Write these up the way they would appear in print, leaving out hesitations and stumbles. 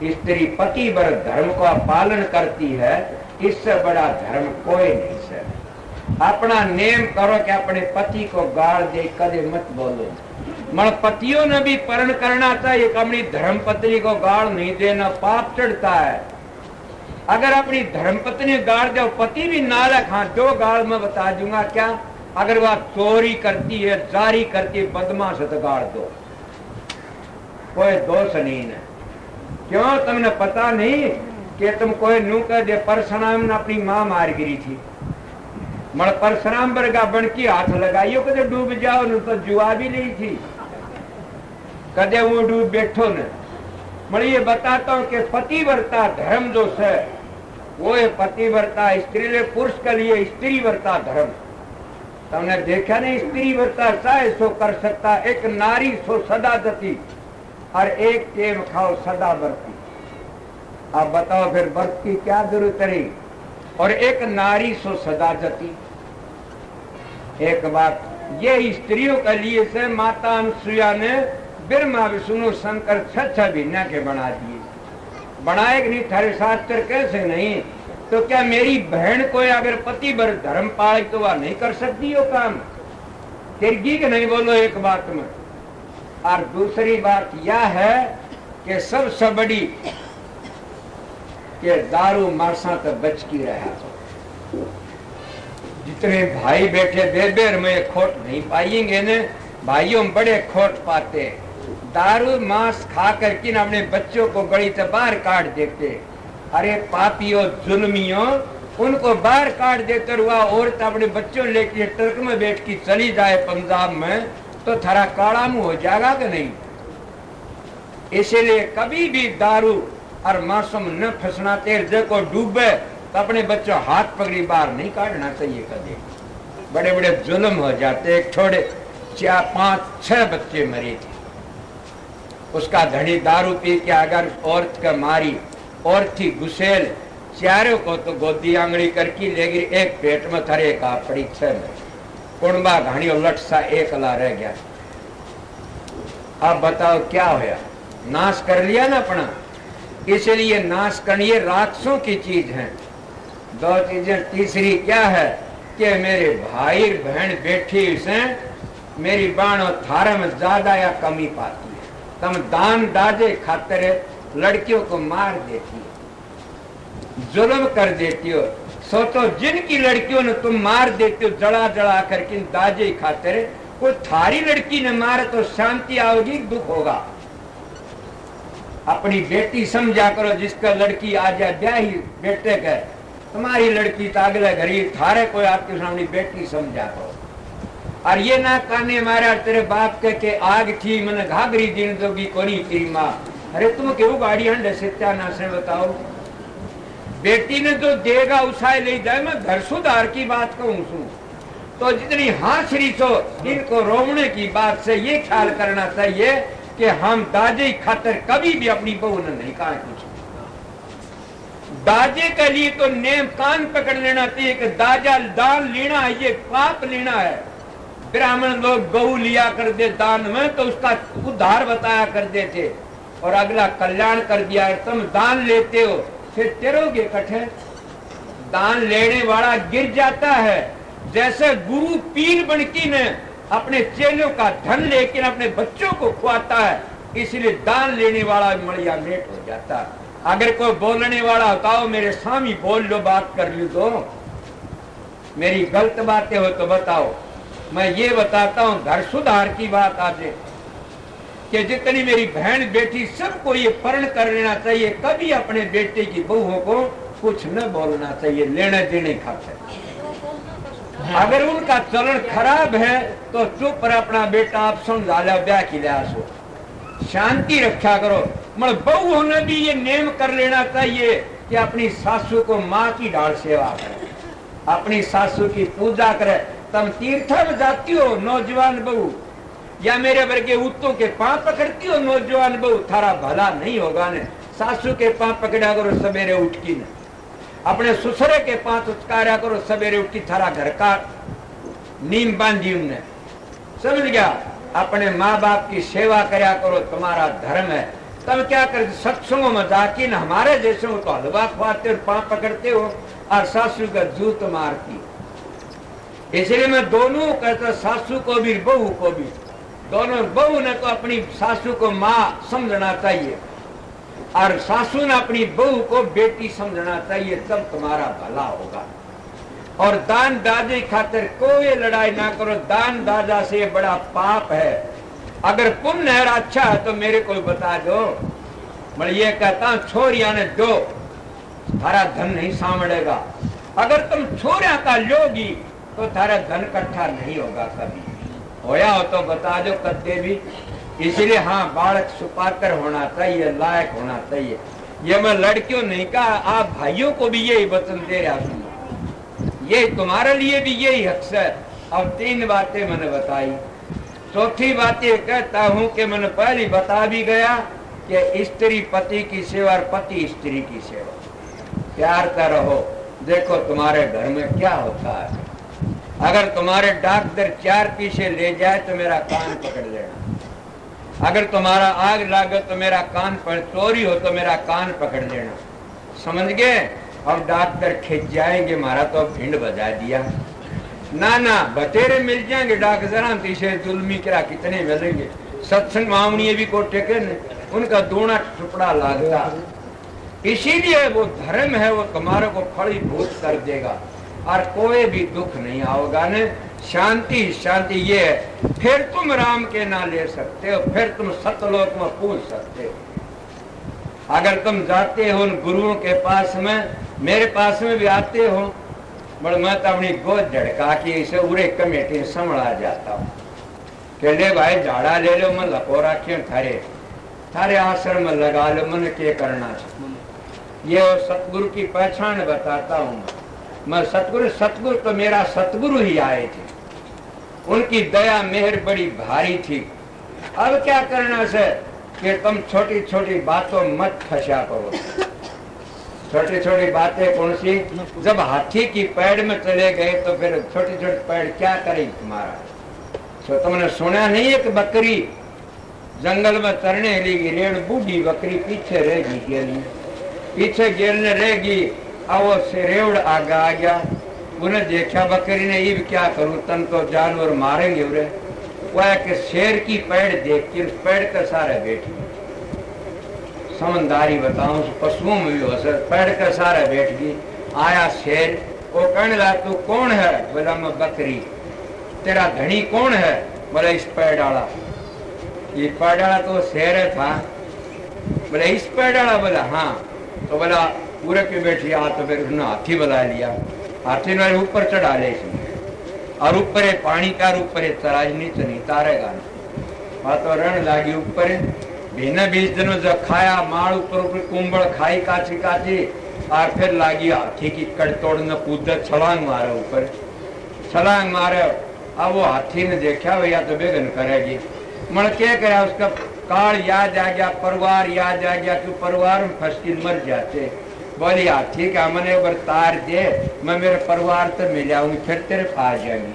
स्त्री पति वर धर्म का पालन करती है, इससे बड़ा धर्म कोई नहीं है। अपना नेम करो कि अपने पति को गाल दे कदे मत बोलो। मन पतियों ने भी परण करना चाहिए कि अपनी धर्म पत्नी को गाल नहीं देना, पाप चढ़ता है। अगर अपनी धर्म पत्नी गाल दो, पति भी नालक, हाँ दो गाल मैं बता दूंगा क्या, अगर वह चोरी करती है, जारी करती है, बदमाश है तो गाल दो, कोई दोष नहीं है। क्यों तुमने पता नहीं कि तुम कोई नू कह दे परशुराम ने अपनी मां मार गिरी थी, मर परशुराम वर्गा बन की हाथ लगाइयो कदे डूब जाओ न, तो जुआ भी नहीं थी, कदे वो डूब बैठो न। मैं ये बताता हूं कि पतिव्रता धर्म जो है वो है पतिव्रता, स्त्री ले पुरुष के लिए स्त्री व्रता धर्म। तुमने देखा नहीं, स्त्री व्रता चाहे सो कर सकता, एक नारी सो सदा दती और एक टेम खाओ सदा बरती। आप बताओ फिर व्रत की क्या जरूरत रही। और एक नारी सो सदा जती। एक बात ये स्त्रियों के लिए से माता अनुसुईया ने ब्रह्मा विष्णु शंकर छह भिन्ना के बना दिए। बनाए कि नहीं, थारे शास्त्र कैसे नहीं। तो क्या मेरी बहन को अगर पति वर धर्म पाले तो वह नहीं कर सकती हो काम, तिरगी के नहीं बोलो एक बात में। और दूसरी बात यह है कि सबसे बड़ी कि दारू मारसा तो बच की रहा। जितने भाई बैठे बेबेर में खोट नहीं पाएंगे ने, भाइयों में बड़े खोट पाते। दारू मांस खा करके न अपने बच्चों को गली से बाहर काट देते। अरे पापियों जुल्मियों, उनको बाहर काट देते। हुआ औरत अपने बच्चों लेके ट्रक में बैठ की चली जाए पंजाब में तो थारा काला मुंह हो जाएगा कि नहीं। इसलिए कभी भी दारू और मासूम न फंसना। तेरे को डूबे तो अपने बच्चों हाथ पकड़ी बाहर नहीं काटना चाहिए कभी। बड़े बड़े जुल्म हो जाते। एक छोड़े 4, 5, 6 बच्चे मरे थे। उसका धनी दारू पी के अगर औरत का मारी, औरत थी गुसेल, चारों को तो गोदी आंगड़ी करके लेगी, एक पेट में थरे का पड़ी 6 में कुंबा घाणी उलट सा एकला रह गया। अब बताओ क्या होया, नाश कर लिया ना अपना। इसलिए नाश करनी राक्षसों की चीज है। 2 चीजें। तीसरी क्या है कि मेरे भाई बहन बेटी से मेरी बाण थारा में ज्यादा या कमी पाती है। तुम दान दाजे खातिर लड़कियों को मार देती हो, जुल्म कर देती हो। सोचो जिनकी लड़कियों ने तुम मार देते हो जड़ा जड़ा करके दाजे खातिर, कोई थारी लड़की ने मारे तो शांति आओगी, दुख होगा। अपनी बेटी समझा करो, जिसका लड़की आ जाए ब्याही बेटे का, तुम्हारी लड़की तो अगले घरी थारे कोई आपके सामने बेटी समझा करो। और ये ना काने मारा तेरे बाप के आग थी मैंने घाघरी दिन दोगी कोरी तेरी माँ। अरे तुम क्यों गाड़ी हंडे सत्याना से बताओ। बेटी ने जो देगा उसाए ले जाए। मैं घर सुधार की बात कहूं सुन तो जितनी हाशरी सो इनको रोवने की बात से ये ख्याल करना चाहिए कि हम दाजे खातर कभी भी अपनी बहू ने नहीं कहा कुछ। दाजे के लिए तो नेम कान पकड़ लेना चाहिए कि दाजा दान लेना है, ये पाप लेना है। ब्राह्मण लोग गऊ लिया कर दे दान में तो उसका उद्धार बताया करते थे और अगला कल्याण कर दिया। तुम दान लेते हो फिर तेरोगे कठे। दान लेने वाला गिर जाता है। जैसे गुरु पीर बनकी ने अपने चेलों का धन लेकर अपने बच्चों को खुआता है, इसलिए दान लेने वाला मड़िया मेट हो जाता है। अगर कोई बोलने वाला होता हो मेरे सामने बोल लो, बात कर लो, तो मेरी गलत बातें हो तो बताओ। मैं ये बताता हूँ घर सुधार की बात आज कि जितनी मेरी बहन बेटी सबको ये परण कर लेना चाहिए। कभी अपने बेटे की बहुओं को कुछ न बोलना चाहिए लेने देने खाते। अगर उनका चलन खराब है तो चुप रह, अपना बेटा आप समझा लो, ब्याह की लिहाज हो, शांति रखा करो। मतलब बहुओं ने भी ये नेम कर लेना चाहिए कि अपनी सासू को माँ की ढाल सेवा करे, अपनी सासू की पूजा करे। तुम तीर्थ में जाती हो नौजवान बहू, या मेरे वर्गे उत्तों के पांव पकड़ती हो नौजवान बहू, थारा भला नहीं होगा ने। सासू के पांव पकड़ा करो सवेरे उठ की न, अपने ससुरे के पांव उचकारा करो सवेरे उठ की, थारा घर का नीम बांधी उनने, समझ गया। अपने माँ बाप की सेवा करया करो, तुम्हारा धर्म है। तब क्या कर सत्संगों में जाके न हमारे जैसे हो तो हलवा खुआते और पांव पकड़ते हो और सासू का जूत मारती। इसलिए मैं दोनों कहता, सासू को भी बहू को भी, दोनों बहू ने तो अपनी सासू को माँ समझना चाहिए और सासू ने अपनी बहू को बेटी समझना चाहिए, तब तुम्हारा भला होगा। और दान दादी खातिर कोई लड़ाई ना करो, दान दादा से बड़ा पाप है। अगर पुण्य है अच्छा है तो मेरे को बता दो। मैं ये कहता हूं छोरिया ने दो, थारा धन नहीं सांभड़ेगा। अगर तुम छोरिया का लोगी तो थारा धन इकट्ठा नहीं होगा, कभी होया हो तो बता दो कदे भी। इसलिए हाँ, बालक सुपाकर होना चाहिए, लायक होना चाहिए। ये मैं लड़कियों नहीं कहा, आप भाइयों को भी यही वचन दे रहा हूं, ये तुम्हारे लिए भी यही हक है। अब 3 बातें मैंने बताई, चौथी बात ये कहता हूं कि मैंने पहले बता भी गया कि स्त्री पति की सेवा और पति स्त्री की सेवा। प्यार का रहो। देखो तुम्हारे घर में क्या होता है। अगर तुम्हारे डॉक्टर 4 पीछे ले जाए तो मेरा कान पकड़ लेना। अगर तुम्हारा आग लागे तो मेरा कान पर, चोरी हो तो मेरा कान पकड़ लेना, समझ गए। अब डॉक्टर खिंच जाएंगे, हमारा तो भिंड बजा दिया। ना ना, बतेरे मिल जाएंगे डॉक्टर, पीछे जुल्मी करा कितने मिलेंगे। सत्संग मामनी भी कोटे के न, उनका दोना टुकड़ा लागता। इसीलिए वो धर्म है, वो तुम्हारे को फलीभूत कर देगा और कोई भी दुख नहीं आओगा न। शांति शांति ये है। फिर तुम राम के ना ले सकते हो, फिर तुम सतलोक में पूछ सकते हो। अगर तुम जाते हो उन गुरुओं के पास में, मेरे पास में भी आते हो, बड़ मैं तो अपनी गोद झड़का के इसे उरे कमेटी संभला जाता हूँ कि ले भाई झाड़ा ले लो, मैं लपो रखे थारे आश्रम में लगा लो, मैंने क्या करना है। ये सतगुरु की पहचान बताता हूँ मैं। सतगुरु तो मेरा सतगुरु ही आए थे, उनकी दया मेहर बड़ी भारी थी। अब क्या करना से कि तुम छोटी छोटी बातों मत फंसा करो। छोटी छोटी बातें कौन सी, जब हाथी की पैड़ में चले गए तो फिर छोटी छोटी पैड़ क्या करेगी तुम्हारा। तो तुमने सुना नहीं है कि बकरी जंगल में चरने लगी, रेड़ बूढ़ी बकरी पीछे रहेगी, गेलने पीछे गेलने रहेगी। अब वो से रेवड़ आगा आ गया, उन्हें देखा बकरी ने, ये क्या करूं, तन तो जानवर मारेंगे उरे। वह कि शेर की पैड़ देख के उस पैड़ का सारा बैठी, समझदारी बताऊं पशुओं में भी हो सर, पैड़ का सारा बैठ गई। आया शेर, वो कहने लगा तू कौन है? बोला मैं बकरी। तेरा धनी कौन है? बोला इस पैड़ वाला। ये पैड़ वाला तो शेर था। बोला इस पैड़ वाला? बोला हाँ। तो बोला पूरे के बैठी आ, तो फिर उसने हाथी बुला लिया। हाथी ने ऊपर चढ़ा ले और ऊपर पानी का, ऊपर तराज नीचे नहीं तारेगा। बात तो रण लागी ऊपर बिना 20 दिनों जब खाया, माड़ ऊपर कुंबड़ खाई काची काची, और फिर लागी हाथी की कड़ तोड़ने कूद, छलांग मारे ऊपर, छलांग मारे। अब वो हाथी ने देखा भैया तो बेगन करेगी, मन क्या करे, उसका काल याद आ गया, परिवार याद आ गया कि परिवार में फंस के मर जाते। बोली हाथी का मैंने एक बार तार दे, मैं मेरे परिवार से मिल जाऊंगी, फिर तेरे पास जाएंगी।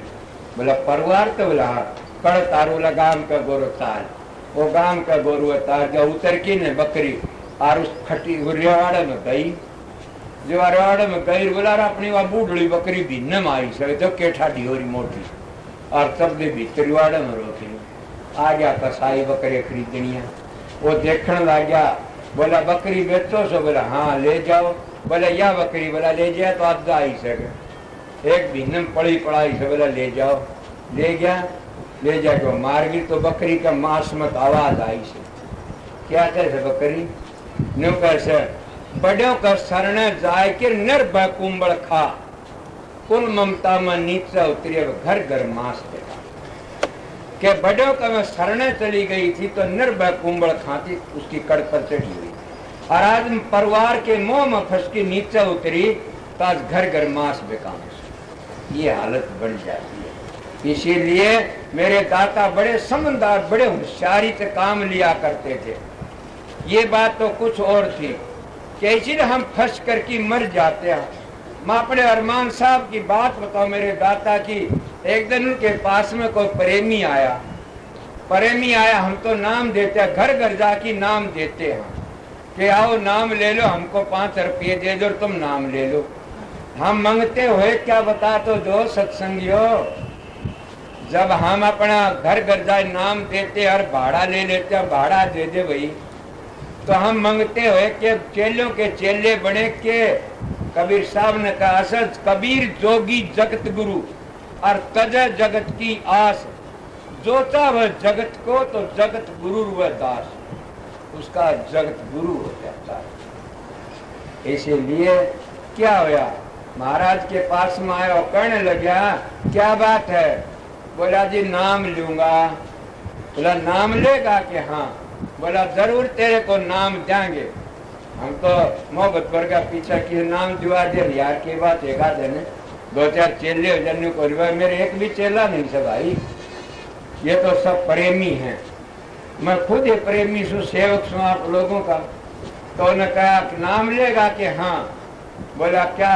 बोला परिवार? तो बोला हाँ। कड़ तार, बोला गांव का गोरो तार, वो गांव का गोरू तार जो उतर की ने बकरी और उस खटी रेवाड़े में गई। जो रेवाड़े में गई, बोला अपनी वह बूढ़ी बकरी भिन्न में आई सके तो केठा ढियोरी मोटी, और सब भीतर रेवाड़े में रोकी। आ गया कसाई बकरी खरीदनिया, वो देखने लग गया। बोला बकरी बेचो सो? बोला हाँ ले जाओ। बोला या बकरी? बोला ले जाए तो आप जा ही सके, एक भिन्न पड़ी पड़ाई से। बोला ले जाओ। ले गया, ले जाके मार गई तो बकरी का मांस मत आवाज आई से। क्या कैसे बकरी न्यू कैसे बड़ों का शरण जाए के निर्भय कुंबड़ खा, कुल ममता में नीचे उतरी, घर घर मांस देखा। के बड़ों का मैं शरण चली गई थी तो निर्भय कुंबड़ खाती, उसकी कड़ पर चढ़ी हुई। और आज परिवार के मोह में फंस के नीचे उतरी तो आज घर घर मांस बेकाम। ये हालत बन जाती है। इसीलिए मेरे दाता बड़े समझदार, बड़े होशियारी से काम लिया करते थे। ये बात तो कुछ और थी कि इसीलिए हम फंस करके मर जाते हैं। मैं अपने अरमान साहब की बात बताऊं, मेरे दाता की। एक दिन उनके पास में कोई प्रेमी आया, हम तो नाम देते हैं, घर घर जाके नाम देते हैं कि आओ नाम ले लो, हमको 5 रुपये दे दो, तुम नाम ले लो। हम मांगते हुए क्या बता तो दो सत्संगियों, जब हम अपना घर घर जाए नाम देते और भाड़ा ले लेते हैं, भाड़ा दे दे भाई, तो हम मांगते हुए कि चेलों के चेले बने के कबीर साहब ने कहा, असद कबीर जोगी जगत गुरु और तज जगत की आस, जोता वह जगत को तो जगत गुरु वह दास, उसका जगत गुरु हो जाता है। इसीलिए क्या हुआ, महाराज के पास में आया और कहने लगा क्या बात है? बोला जी नाम लूंगा। बोला नाम लेगा कि हाँ? बोला जरूर तेरे को नाम देंगे। हम तो मोहब्बत भर का पीछा किए, नाम दिवा दे यार की बात एक आधे ने 2-4 चेले हो जाने को, मेरे एक भी चेला नहीं से भाई, ये तो सब प्रेमी हैं। मैं खुद ही प्रेमी सु, सेवक सु आप लोगों का। तो उन्होंने कहा कि नाम लेगा कि हाँ? बोला क्या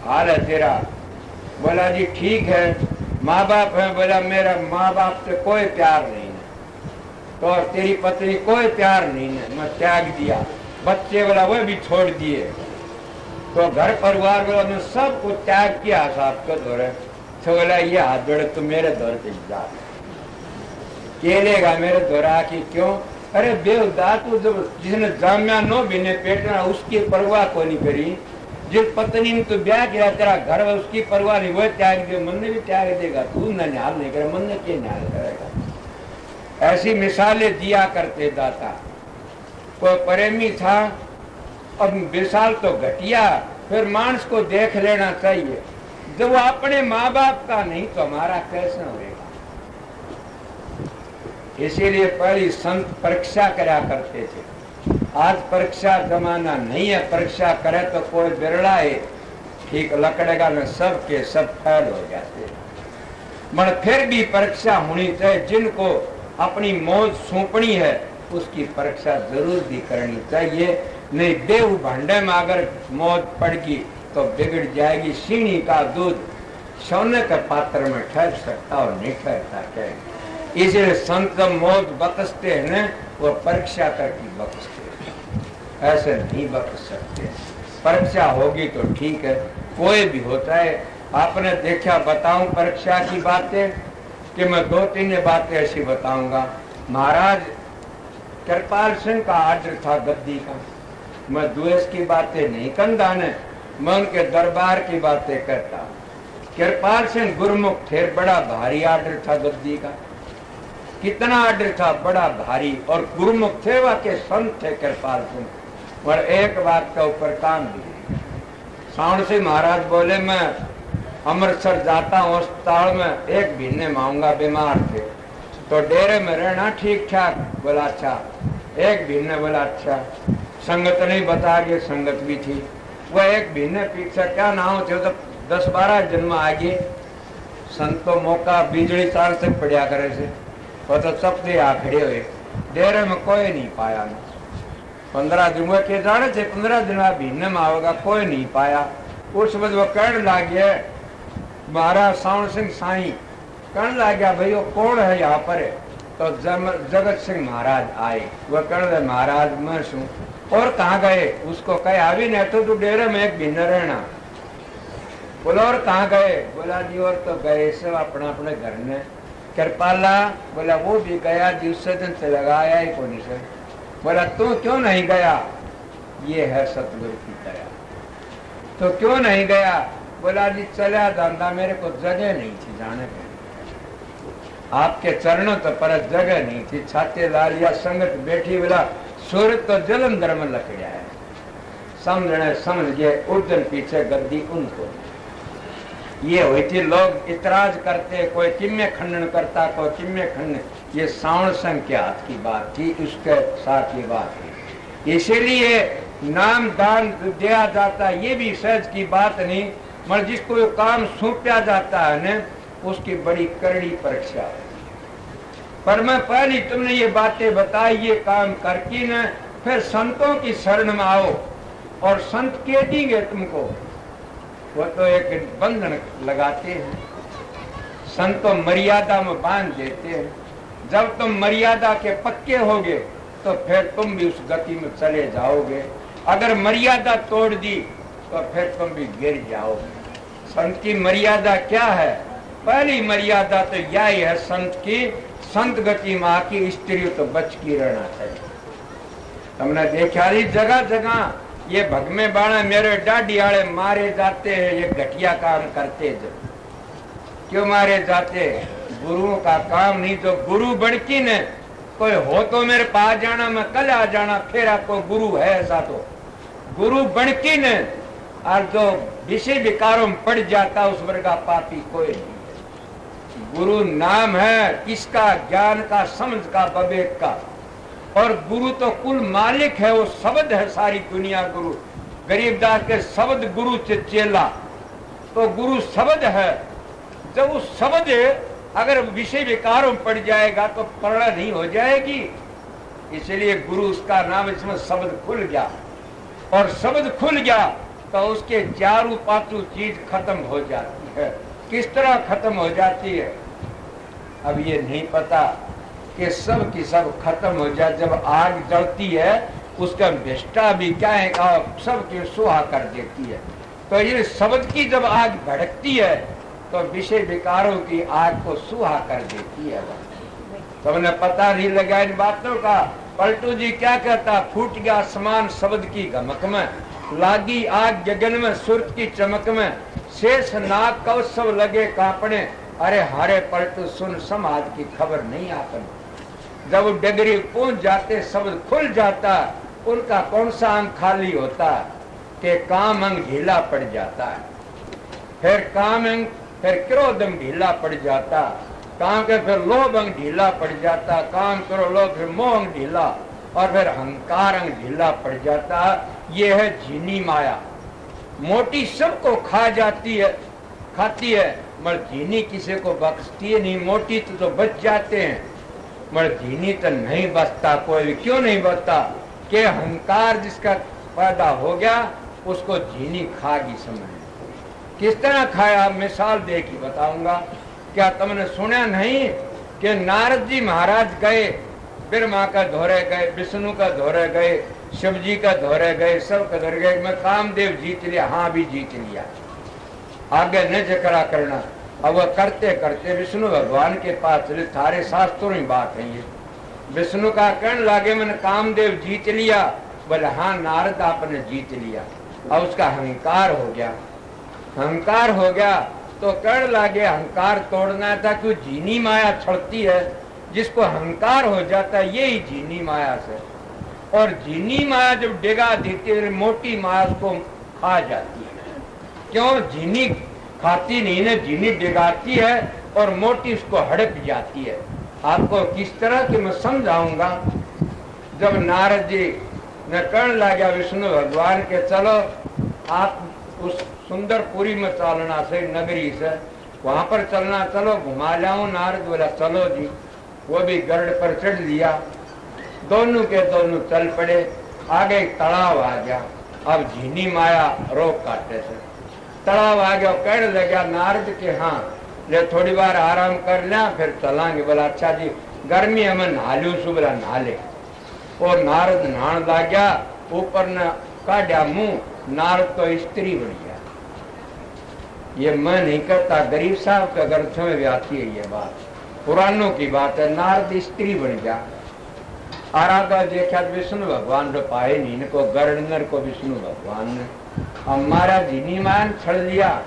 हाल है तेरा? बोला जी ठीक है। माँ बाप है? बोला मेरा माँ बाप से कोई प्यार नहीं है। तो तेरी पत्नी? कोई प्यार नहीं है, मैं त्याग दिया। बच्चे बोला वो भी छोड़ दिए। तो घर परिवार बोला मैं सब कुछ त्याग किया साहब को दौरे। तो बोला ये हाथ जोड़े तो मेरे दौर पे जा केलेगा मेरे दौरा की क्यों? अरे बेवदा तू जब जिसने जामिया नो बिने पेटना उसकी परवाह को नहीं करी, जिस पत्नी ने तू ब्याह किया तेरा घर है उसकी परवाह नहीं, वो त्याग दे, मन ने भी त्याग देगा, तू न न्याल नहीं करे, मन ने क्या न्याल करेगा? ऐसी मिसालें दिया करते दाता। कोई प्रेमी था, अब मिसाल तो घटिया, फिर मानस को देख लेना चाहिए। जब वो अपने माँ बाप का नहीं तो हमारा कैसे होगा? इसीलिए पहली संत परीक्षा करा करते थे। आज परीक्षा जमाना नहीं है, परीक्षा करे तो कोई बिरला है, ठीक लकड़ेगा न सब के सब फैल हो जाते। मगर फिर भी परीक्षा होनी चाहिए। जिनको अपनी मौज सौंपनी है उसकी परीक्षा जरूर भी करनी चाहिए, नहीं देव भांडे में अगर मौज पड़गी तो बिगड़ जाएगी। सीनी का दूध सोने के पात्र में ठहर सकता और नहीं ठहरता क्या? इसलिए संत मौज बकसते हैं न, वो परीक्षा करके बकसते हैं, ऐसे नहीं बकस सकते। परीक्षा होगी तो ठीक है, कोई भी होता है। आपने देखा, बताऊं परीक्षा की बातें कि मैं 2-3 बातें ऐसी बताऊंगा। महाराज कृपाल सिंह का आर्डर था गद्दी का, मैं द्वेष की बातें नहीं करता न, मैं उनके दरबार की बातें करता। कृपाल सिंह गुरुमुख थे, बड़ा भारी आर्डर था गद्दी का। कितना आर्डर था, बड़ा भारी, और गुरुमुख थे, वह के संत थे कृपाल सिंह। और एक बात का ऊपर काम भी, साउंड से महाराज बोले मैं अमृतसर जाता हूँ, अस्पताल में 1 महीने में आऊंगा, बीमार थे तो डेरे में रहना ठीक ठाक? बोला अच्छा। 1 महीने? बोला अच्छा। संगत नहीं बता गए, संगत भी थी। वह 1 महीने पीछे क्या नाम थे, तो 10-12 जन्म आगे संतो मौका बिजली तार से पड़ा करे से, वो तो सपने आ खड़े हुए, डेरे में कोई नहीं पाया। 15 दिन हुए के जाने थे, 15 दिन महीने में आओगा, कोई नहीं पाया। उस वक्त वो कहने लगे, महाराज साउंड सिंह साई कहने लग गया भाई वो कौन है यहाँ पर? तो जगत सिंह महाराज आए। वो कहने लगे महाराज मैं सू, और कहाँ गए? उसको कहे अभी नहीं तो तू डेरे में 1 महीना रहना। बोला और कहाँ गए? बोला जी और तो गए सब अपना अपने घर में। कृपाला? बोला वो भी गया, दूसरे दिन से लगाया ही कौन से। बोला तू क्यों नहीं गया? ये है सतगुरु की दया। तो क्यों नहीं गया? बोला जी चला जाता, मेरे को जगह नहीं थी जाने के, आपके चरणों तो पर जगह नहीं थी। छाते लाल या संगत बैठी, बोला सूरत तो जलंधर में लग गया है। समझने समझ गए, उर्जन पीछे गद्दी उनको। ये हुई थी, लोग इतराज करते, कोई किम्य खंडन करता, कोई किम्य खंडन। ये सावण संघ के हाथ की बात थी, उसके साथ ये बात थी। इसीलिए नाम दान दिया जाता, ये भी सहज की बात नहीं, मगर जिसको ये काम सौंपा जाता है न, उसकी बड़ी करड़ी परीक्षा। पर मैं पहले तुमने ये बातें बताई, ये काम करके न फिर संतों की शरण में आओ, और संत कह देंगे तुमको, वो तो एक बंधन लगाते हैं, संतों मर्यादा में बांध देते हैं। जब तुम मर्यादा के पक्के होगे तो फिर तुम भी उस गति में चले जाओगे, अगर मर्यादा तोड़ दी तो फिर तुम भी गिर जाओगे। संत की मर्यादा क्या है? पहली मर्यादा तो यही है संत की, संत गति में आकी स्त्री तो बच की रहना चाहिए। तुमने देखा जगह जगह ये भगमे बाणा मेरे डाडी आले मारे जाते हैं, ये घटिया काम करते जब क्यों मारे जाते? गुरुओं का काम नहीं, जो गुरु बड़की ने कोई हो तो मेरे पास जाना, मैं कल आ जाना, फिर आपको गुरु है ऐसा तो गुरु बड़की ने, और जो विषय विकारों में पड़ जाता उस वर्ग का पापी कोई नहीं। गुरु नाम है किसका? ज्ञान का, समझ का, विवेक का। और गुरु तो कुल मालिक है, वो शब्द है सारी दुनिया गुरु। गरीबदास के शब्द गुरु से चेला, तो गुरु शब्द है। जब वो शब्द अगर विषय विकारों में पड़ जाएगा तो प्रणा नहीं हो जाएगी, इसलिए गुरु उसका नाम, इसमें शब्द खुल गया, और शब्द खुल गया तो उसके चारों पांचों चीज खत्म हो जाती है। किस तरह खत्म हो जाती है अब ये नहीं पता कि सब की सब खत्म हो जाए। जब आग जलती है उसका विष्टा भी क्या है, सब की सुहा कर देती है। तो ये शब्द की जब आग भड़कती है तो विषय विकारों की आग को सुहा कर देती है। तुमने पता नहीं लगा इन बातों का। पलटू जी क्या कहता? फूट गया आसमान शब्द की गमक में, लागी आग गगन में सुरत की चमक में, शेष नाग कौशव लगे कांपने, अरे हारे पलटू सुन समाज की खबर नहीं आपने। जब डगरी पहुंच जाते शब्द खुल जाता, उनका कौन सा अंग खाली होता कि काम अंग ढीला पड़ जाता है। फिर काम अंग, फिर क्रोध अंग ढीला पड़ जाता, काम के फिर लोभ अंग ढीला पड़ जाता, काम करो लोभ, फिर मोह अंग ढीला, और फिर अहंकार अंग ढीला पड़ जाता। ये है झीनी माया। मोटी सबको खा जाती है, खाती है, मगर झीनी किसी को बख्शती है नहीं। मोटी तो बच जाते हैं, मगर झीनी तो नहीं बचता कोई भी। क्यों नहीं बचता? कि अहंकार जिसका पैदा हो गया उसको झीनी खागी समय। किस तरह खाया? मिसाल दे के बताऊंगा। क्या तुमने सुना नहीं कि नारद जी महाराज गए, ब्रह्मा का धोरे गए, विष्णु का धोरे गए, शिव जी का धोरे गए, सब का धोरे गए, मैं कामदेव जीत लिया। हाँ भी जीत लिया, आगे न जकड़ा करना। अब वह करते करते विष्णु भगवान के पास चले। थारे शास्त्रों में बात है ये। विष्णु का कहने लगे मैंने कामदेव जीत लिया। बोले हाँ नारद आपने जीत लिया। अब उसका अहंकार हो गया, अहंकार हो गया तो कहने लगे अहंकार तोड़ना था, क्यों झीनी माया छड़ती है। जिसको अहंकार हो जाता है यही झीनी माया से। और झीनी माया जब डिगा देती है मोटी माया उसको खा जाती है। क्यों? झीनी खाती नहीं ना, झीनी डिगाती है और मोटी उसको हड़प जाती है। आपको किस तरह की मैं समझाऊंगा। जब नारद जी ने कहने लगा विष्णु भगवान के चलो आप उस सुंदरपुरी में चलना से, नगरी से वहां पर चलना, चलो घुमा लाऊं। नारद बोला चलो जी। वो भी गरुड़ पर चढ़ लिया, दोनों के दोनों चल पड़े। आगे तालाब आ गया। अब झीनी माया रोक काटे से तालाब आ गया। कहने लगा नारद के हाँ ले थोड़ी बार आराम कर लिया फिर चलांगे। बोला अच्छा जी गर्मी हमें नहा लू सु। बोला नहा ले। और नारद नहान लग गया, ऊपर न काढ़ा मुंह, नारद तो स्त्री बन गया। ये मैं नहीं करता, गरीब साहब के ग्रंथ में भी आती है ये बात, पुरानों की बात है। नारद स्त्री बन गया। आराधा देखा विष्णु भगवान रो पाए नहीं, इनको गरुड़ को विष्णु भगवान ने हमारा झीनी मान छड़ लिया।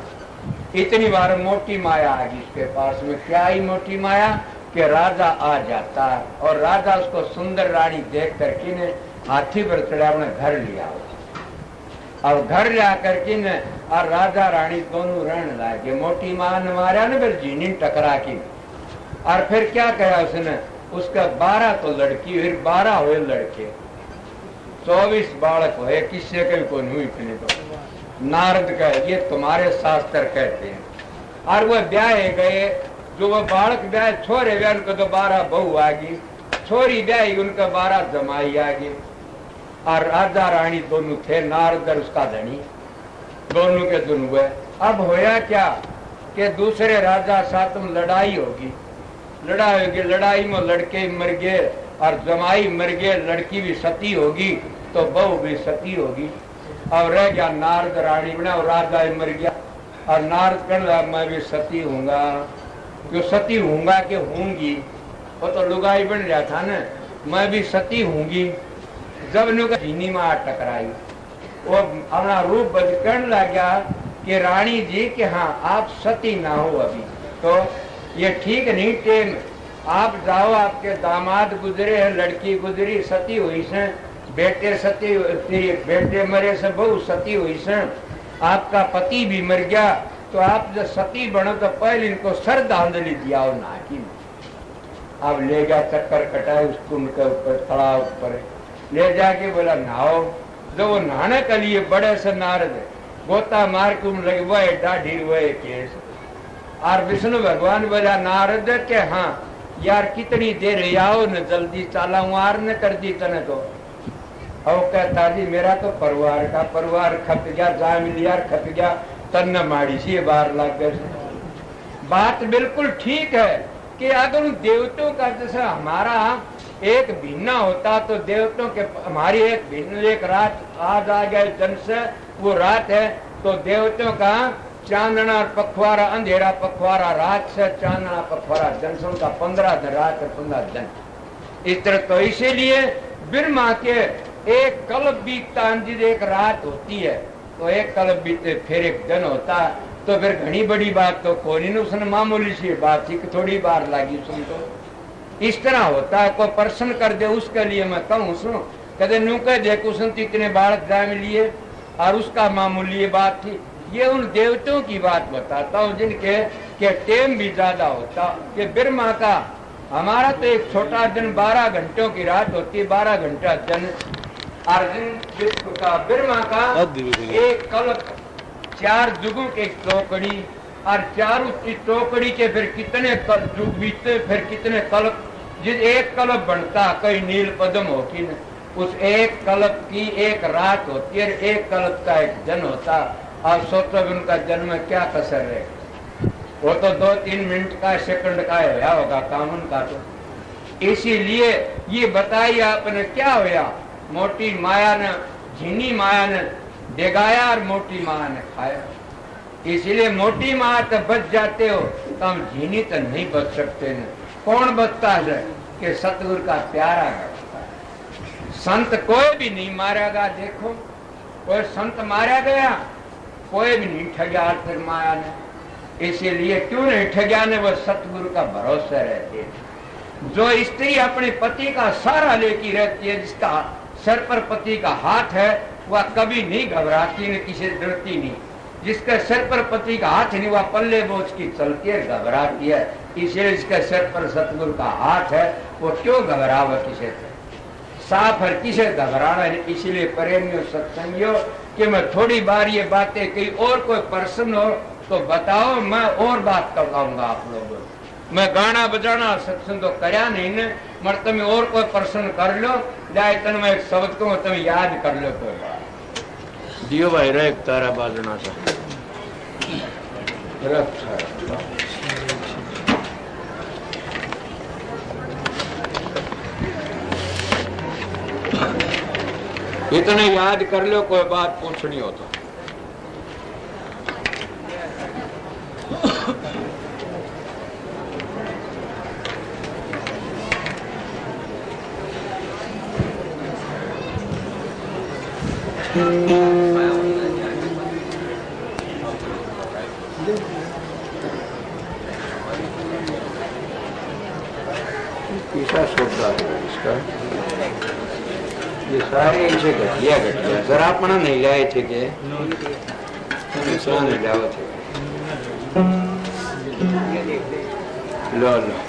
इतनी बार मोटी माया आ गई इसके पास में। क्या ही मोटी माया कि राजा आ जाता है और राजा उसको सुंदर रानी देख करके ने हाथी पर चढ़ा अपने घर लिया। अब घर ला करके ने और राजा रानी दोनों रहने लगे। मोटी माँ ने मारा ना फिर झीनी टकरा की। और फिर क्या कहा उसने, उसका 12 तो लड़की फिर 12 हुए लड़के, 24 बालक हुए। किससे कभी को नहीं इतने तो नारद का ये तुम्हारे शास्त्र कहते हैं। और वह ब्याह गए जो वो बालक ब्याह छोरे ब्याह उनको तो 12 बहू आ गई, छोरी ब्याही उनका 12 जमाई आ गई। और राजा रानी दोनों थे, नारद और उसका धनी, दोनों के दोनों हुए। अब होया क्या कि दूसरे राजा साथ में लड़ाई होगी, लड़ाई होगी, लड़ाई में लड़के मर गए और जमाई मर गए, लड़की भी सती होगी तो बहू भी सती होगी। और रह गया नारद रानी बना और राजा मर गया। और नारद कहना मैं भी सती हूँगा, क्यों सती हूँगा कि हूँगी, वो तो लुगाई बन रहा था ना, मैं भी सती हूँगी। जब चीनी में टकराई, वो अपना रूप बदलने लगा कि रानी जी कि हाँ आप सती ना हो अभी, तो ये ठीक नहीं टेम, आप जाओ, आपके दामाद गुजरे हैं, लड़की गुजरी सती हुई से, बेटे सती, बेटे मरे से बहू सती हुई से, आपका पति भी मर गया, तो आप जब सती बनो तो पहले इनको श्रद्धांजलि दिया हो नाकी में। अब ले गया, चक्कर कटाए उस कुंड के ऊपर, तालाब ऊपर ले जाके बोला नहाओ। जो वो नहाने के लिए बड़े से नारद गोता मार के लगे, वह डाढ़ी वह केस। और विष्णु भगवान बोला नारद के हाँ यार कितनी देर आओ न, जल्दी चाला हूँ, आर न कर दी तने तो। और कहता जी मेरा तो परिवार खप गया, जा मिल यार खप गया, तन माड़ी सी बाहर लग गए। बात बिल्कुल ठीक है कि अगर देवतों का जैसे हमारा एक भिन्न होता तो देवतों के हमारी एक भिन्न एक रात आज आ गए जन से, वो रात है तो देवतों का चांदना पखवाड़ा, अंधेरा पखवाड़ा रात से, चांदना पखवाड़ा जन से, उनका 15 दिन रात है, 15 दिन इस तरह। तो इसीलिए ब्रह्मा के एक कल्प बीतता अंजित एक रात होती है, तो एक कल्प बीते फिर एक दिन होता, तो फिर घनी बड़ी बात तो कोई नहीं, उसने मामूली सी बात थी कि थोड़ी बार लगी सुन। तो इस तरह होता है, कोई प्रश्न कर दे उसके लिए मैं कहूँ सुनो, कहते नू कह दे कुशन इतने बालक जाए लिए और उसका मामूली बात थी। ये उन देवताओं की बात बताता हूँ जिनके के टेम भी ज्यादा होता। कि ब्रह्मा का हमारा तो एक छोटा दिन 12 घंटों की रात होती है, 12 घंटा दिन। अर्जुन का ब्रह्मा का एक कल्प 4 जुगों के टोकड़ी, और चारों टोकड़ी के फिर कितने जुग बीतते, फिर कितने कल्प, जिस एक कल्प बनता कई नील पद्म होती न, उस एक कल्प की एक रात होती है, एक कल्प का एक दिन होता। और सोचो उनका जन्म में क्या कसर है, वो तो 2-3 मिनट का सेकंड का है होगा काम उनका। तो इसीलिए ये बताइए आपने क्या होया, मोटी माया ने, झीनी माया ने डेगाया और मोटी माया ने खाया। इसलिए मोटी माया तो बच जाते हो, तो हम झीनी तो नहीं बच सकते न। कौन बचता है कि सतगुरु का प्यारा बचता है। संत कोई भी नहीं मारेगा, देखो कोई संत मारा गया, कोई भी नहीं ठगया फिर माया ने। इसीलिए क्यों नहीं ठगया ने, वो सतगुरु का भरोसा रहते हैं। जो स्त्री अपने पति का सहारा लेती रहती है, जिसका सर पर पति का हाथ है, वह कभी नहीं घबराती, न किसी डरती नहीं। जिसके सर पर पति का हाथ नहीं, वह पल्ले बोझ की चलती है, घबराती है। इसलिए जिसके सर पर सतगुरु का हाथ है, वो क्यों घबरावे किसे से, साफ हर किसे घबराना है। इसीलिए प्रेमियों सत्संगियों कि मैं थोड़ी बार ये बातें कही, और कोई प्रश्न हो तो बताओ, मैं और बात करवाऊंगा आप लोगों। मैं गाना बजाना सत्संग तो करया नहीं ने, मगर तुम और कोई प्रश्न कर लो, जाए तन मैं एक शब्द को तुम याद कर लो। कोई बात दियो भाई रे तारा बाजना था इतने याद कर लो, कोई बात पूछनी हो तो। कैसा सौदा है इसका, ये सारे इसे घटिया जरा अपना नहीं लाए थे के नहीं लाओ थे। लो लो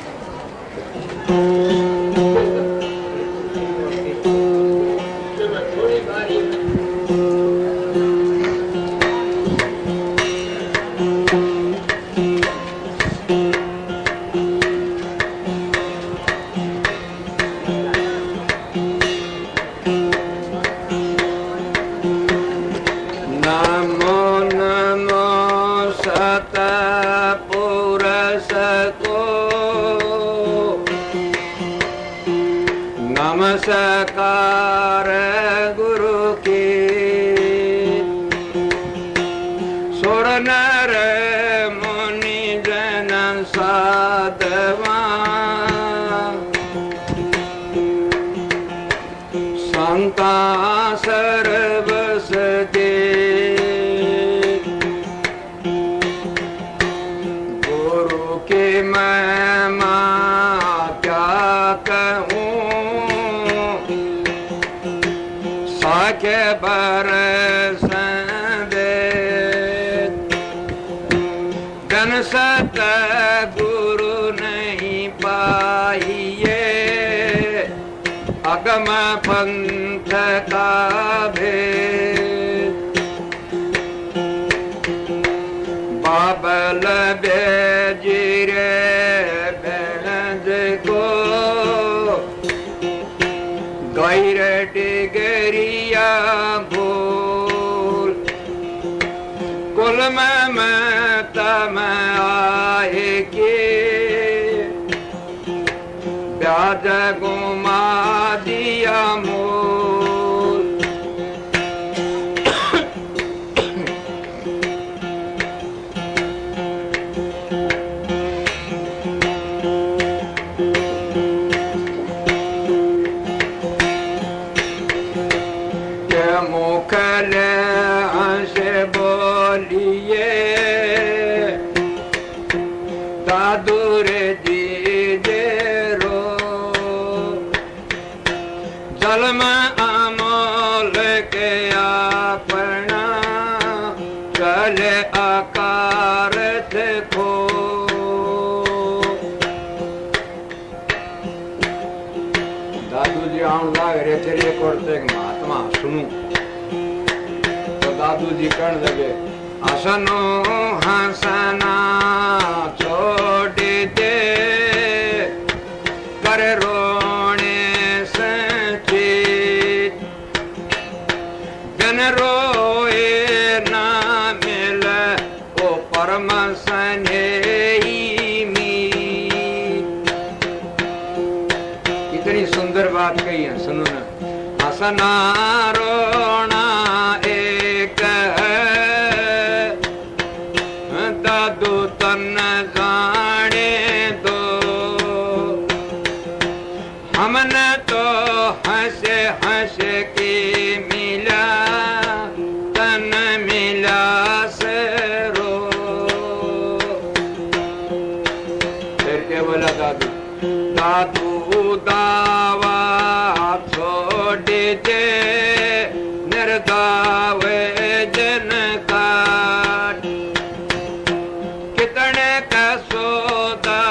नमस्कार गुरु की सुर नर मुनि जन साधवा संता सर्वस दे गुरु के महिमा क्या कहूँ साके बरस जन सत गुरु नहीं पाइए अगम पंथ का भेद बाबल बेजिरे बेनद को गैर डिगरिया भूल कुल में तम आए के ब्याज गुमा दिया मूल के मुखले हंसे बोलिए दादुर दीजे रो जल में अमोल के अपना चले आकार खो दादू जी आउन लाग रे तेरे करते महात्मा सुनू तो दादू जी कण लगे हसनो हसना छोड़ दे कर रोने सचित जन रोए ना मिल ओ परम स्नेही मीत। इतनी सुंदर बात कही है सुनो ना हसना रोना एक दादू तन जाने दो हमने तो हंसे हंस के मिला तन मिला से रो फिर के बोला दादू दादू दावा छोड़ दे निर्दावे जन काट कितने का सौदा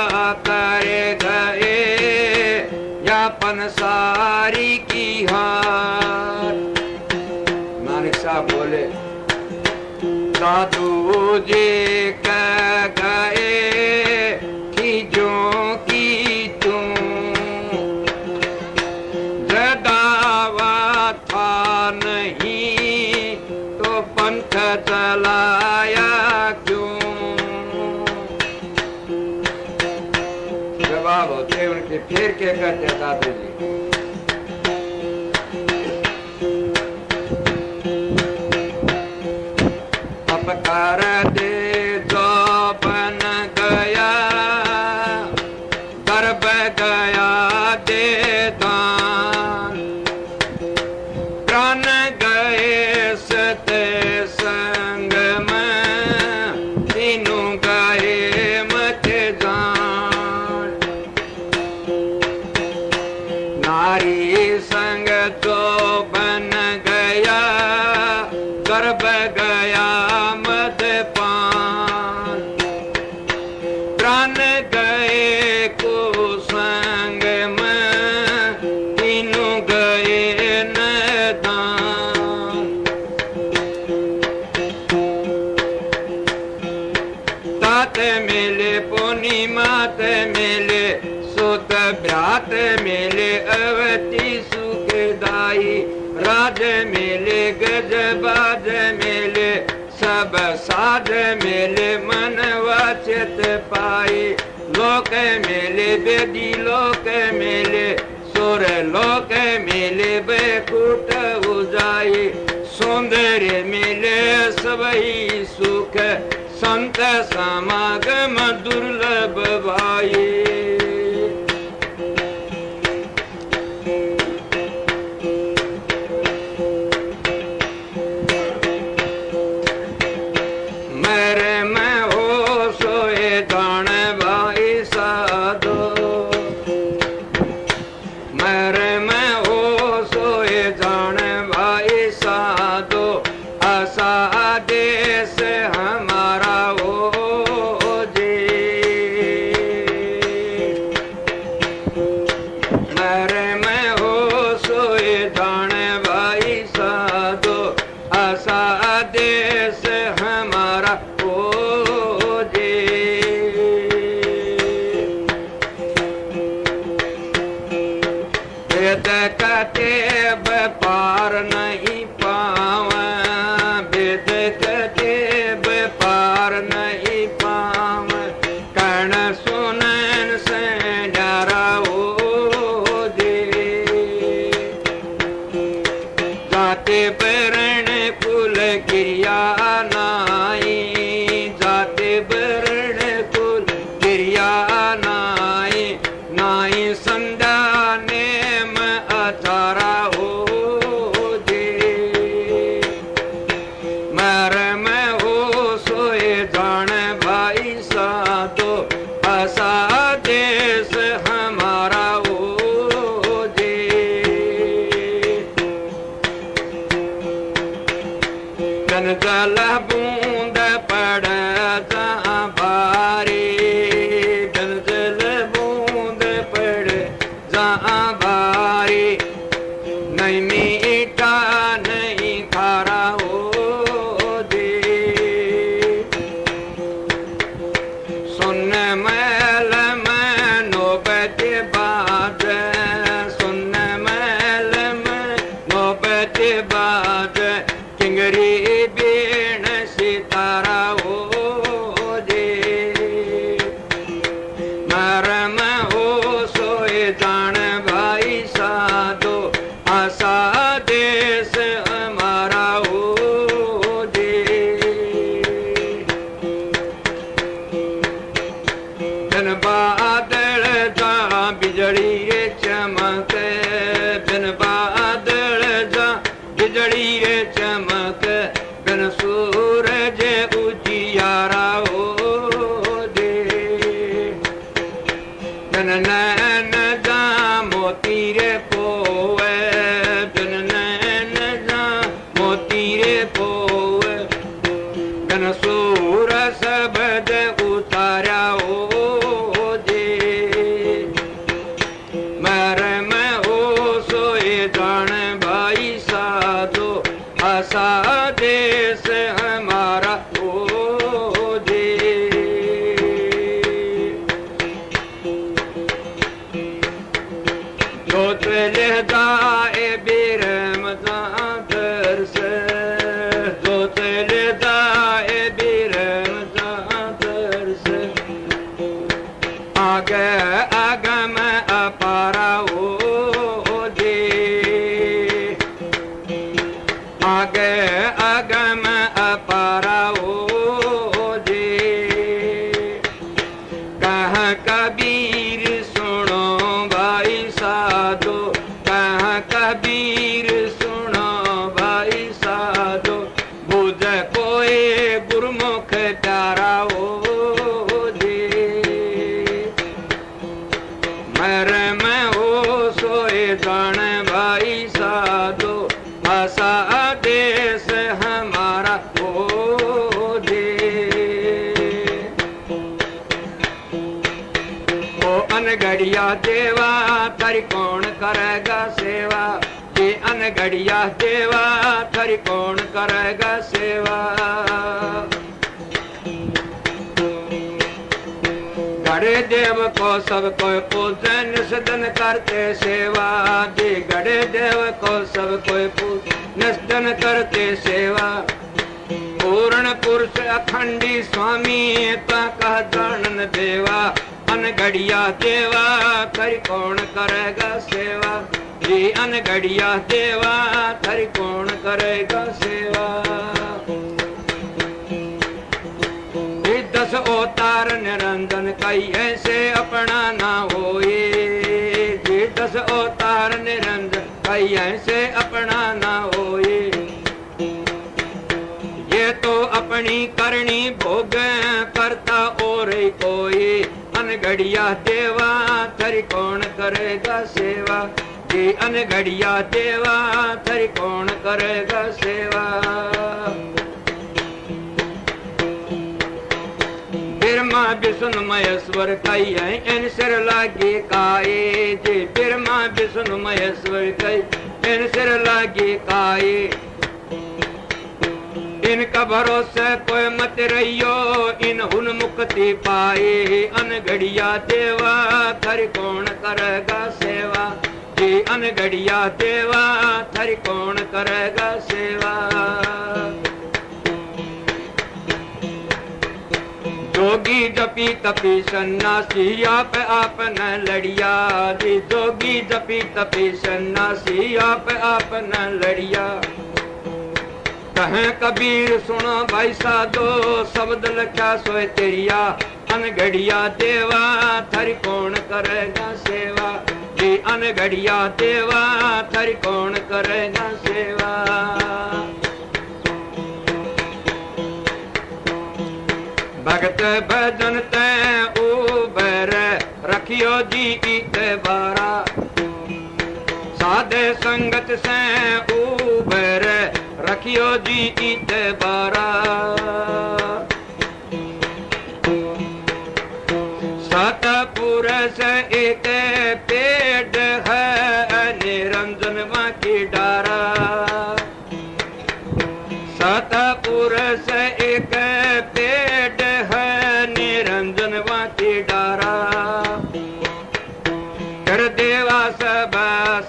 करे गए यापन सारी की हार। मालिक साहब बोले दादू जी कह गए कि जो की तुम जदावा था नहीं तो पंथ चलाया क्यों। जवाब होते उनके फिर के कहते दादू जी अपकार दे जो बन गया गर्भ गया दे दान प्राण गए सते संग में तीनों गए मत जान नारी संग जो बन गया गर्भ गया मद पान प्राण गए को संग में तीनों गए न दान तात मिले पूर्णिमात मिले सुत भ्रात मिले अवती सुखदाई राज मिले गजबाज मिले सब साध मिले मन वाचित पाई लोक मिले बेदी लोक मिले सो और लोक मिले बैकुट उजाई सौंदर्य मिले सबई सुख संत समागम दुर्लभ भाई देवा थारी कौन करेगा सेवा, ये अनगढ़िया देवा थारी कौन करेगा सेवा। गड़े देव को सब कोई पूजे निषदन करते सेवा, जी गड़े देव को सब कोई पूजे निषदन करते सेवा। पूर्ण पुरुष अखंडी स्वामी ता कह जानन देवा, अनगढ़िया देवा थारी कौन करेगा सेवा जी अनगढ़िया देवा थारी कौन करेगा सेवा। दस अवतार निरंजन कई ऐसे अपना ना होए जी दस अवतार निरंजन कई ऐसे अपना ना होए। ये तो अपनी करनी भोग करता और कोई अनगढ़िया देवा थारी कौन करेगा सेवा जी अनगढ़िया देवा थारी कौन करेगा सेवा। बिरमा विष्णु महेश्वर कई इन सिर लागे काए जी बिरमा विष्णु महेश्वर कई इन सिर लागे काए। इनका भरोसा कोई मत रहियो इन हुन मुक्ति पाए अनगढ़िया देवा थारी कौन करेगा सेवा जी अनगढ़िया देवा थारी कौन करेगा सेवा। जोगी जपी तपी सन्यासी आप न लड़िया जी जोगी जपी तपी सन्यासी आप न लड़िया। कहें कबीर सुनो भाई साधो शब्द लख्या सोए तेरिया अनगढ़िया देवा थारी कौन करेगा सेवा जी अनगढ़िया देवा थारी कौन करेगा सेवा। भगत भजन ते उबर रखियो जी इतबारा साधे संगत से उबर रखियो जी इतबारा। सतपुरुष एक पेड़ है निरंजन की डारा सतपुरुष एक पेड़ है निरंजन की डारा। कर देवा सब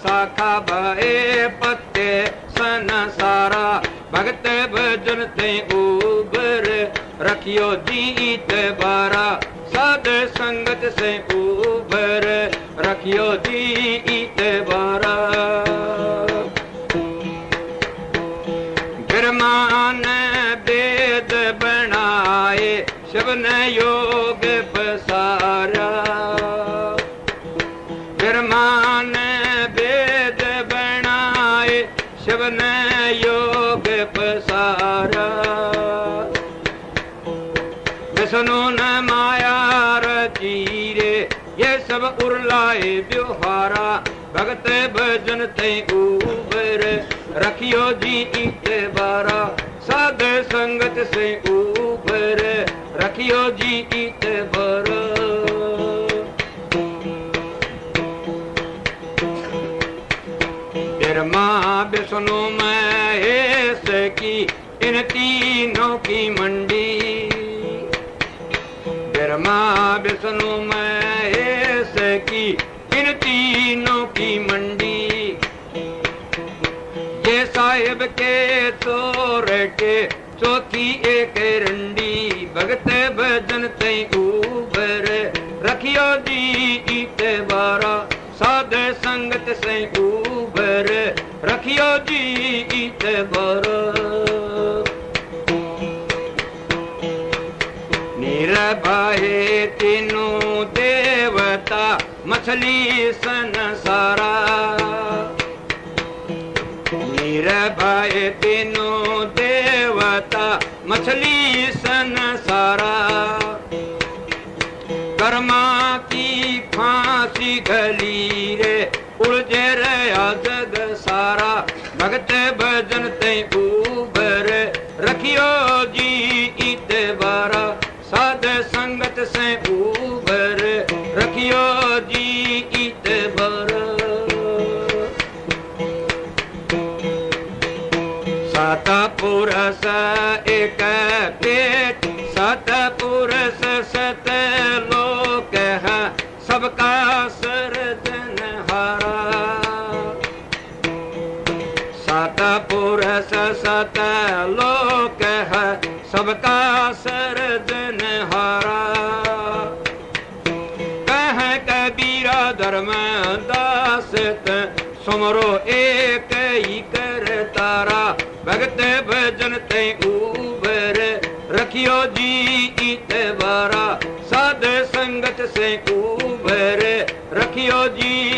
शाखा भए पत्ते सन सारा भगत भजन ते उबर रखियो जीत बारा साध संगत से उबर रखियो जीत बारा। गिरमान वेद बनाए शिव ने योग पसारा गिरमान वेद बनाए शिव ने योग पसारा। विष्णु न माया रचीरे ये सब उर्लाए व्यवहारा भगत भजन ते उबर रखियो जी इतबारा साध संगत से उबर रखियो जी इतबारा। बिरमा विष्णु महेश की इन तीनों की मंडी बिरमा विष्णु महेश की इन तीनों की मंडी। ये साहिब के चोरटे चौथी एक रंडी भगत भजन ते उबर रखियो जी इतबारा साध संगत से उबर रखियो जी इतबारा। निरभय तीनों देवता मछली संसारा निरभय तीनों देवता मछली संसारा। कर्मा की फांसी गली रे उलझे रहा जग सारा भगत भजन ते उबर रखियो जी इतबारा साध संगत से उबर रखियो जी इतबारा। सतपुरुष एक पेट सतपुरुष सत लोक है सबका सर्जनहारा सतपुरुष सत लोक है सबका सर्जनहारा। धर्म दास सुमरो एक ही कर तारा भगत भजन ते उबर रखियो जी इतबारा साध संगत से उबर रखियो जी